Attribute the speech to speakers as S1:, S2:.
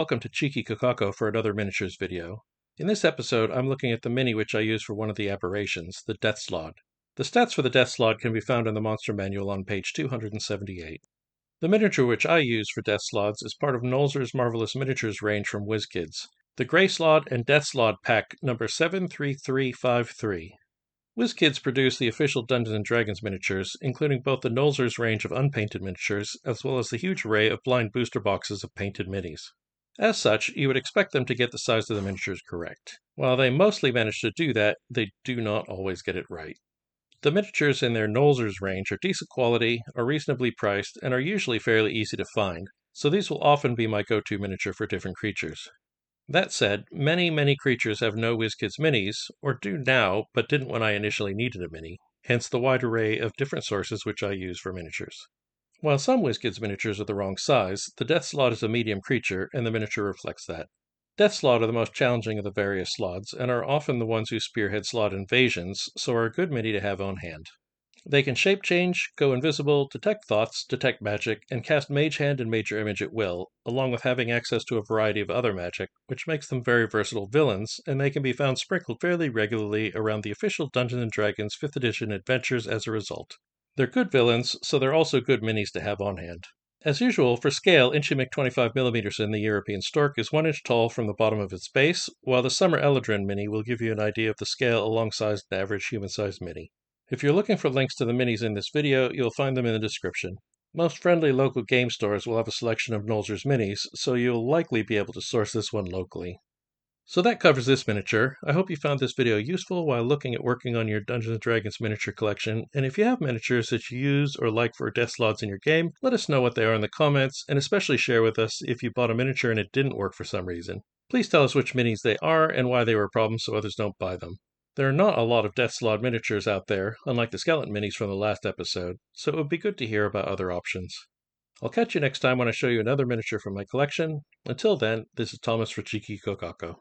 S1: Welcome to Cheeky Kokako for another miniatures video. In this episode, I'm looking at the mini which I use for one of the aberrations, the Death Slaad. The stats for the Death Slaad can be found in the Monster Manual on page 278. The miniature which I use for Death Slaads is part of Nolzur's Marvelous Miniatures range from WizKids. The Grey Slaad and Death Slaad pack number 73353. WizKids produce the official Dungeons & Dragons miniatures, including both the Nolzur's range of unpainted miniatures, as well as the huge array of blind booster boxes of painted minis. As such, you would expect them to get the size of the miniatures correct. While they mostly manage to do that, they do not always get it right. The miniatures in their Nolzur's range are decent quality, are reasonably priced, and are usually fairly easy to find, so these will often be my go-to miniature for different creatures. That said, many creatures have no WizKids minis, or do now, but didn't when I initially needed a mini, hence the wide array of different sources which I use for miniatures. While some WizKids miniatures are the wrong size, the Death Slaad is a medium creature, and the miniature reflects that. Death Slaad are the most challenging of the various slaads, and are often the ones who spearhead slaad invasions, so are a good mini to have on hand. They can shape change, go invisible, detect thoughts, detect magic, and cast Mage Hand and Major Image at will, along with having access to a variety of other magic, which makes them very versatile villains, and they can be found sprinkled fairly regularly around the official Dungeons & Dragons 5th edition adventures as a result. They're good villains, so they're also good minis to have on hand. As usual, for scale, Inchimic 25mm in the European Stork is 1 inch tall from the bottom of its base, while the Summer Eladrin mini will give you an idea of the scale alongside an average human-sized mini. If you're looking for links to the minis in this video, you'll find them in the description. Most friendly local game stores will have a selection of Nolzur's minis, so you'll likely be able to source this one locally. So that covers this miniature. I hope you found this video useful while looking at working on your Dungeons & Dragons miniature collection, and if you have miniatures that you use or like for Death Slaads in your game, let us know what they are in the comments, and especially share with us if you bought a miniature and it didn't work for some reason. Please tell us which minis they are and why they were a problem so others don't buy them. There are not a lot of Death Slaad miniatures out there, unlike the skeleton minis from the last episode, so it would be good to hear about other options. I'll catch you next time when I show you another miniature from my collection. Until then, this is Thomas for Cheeky Kokako.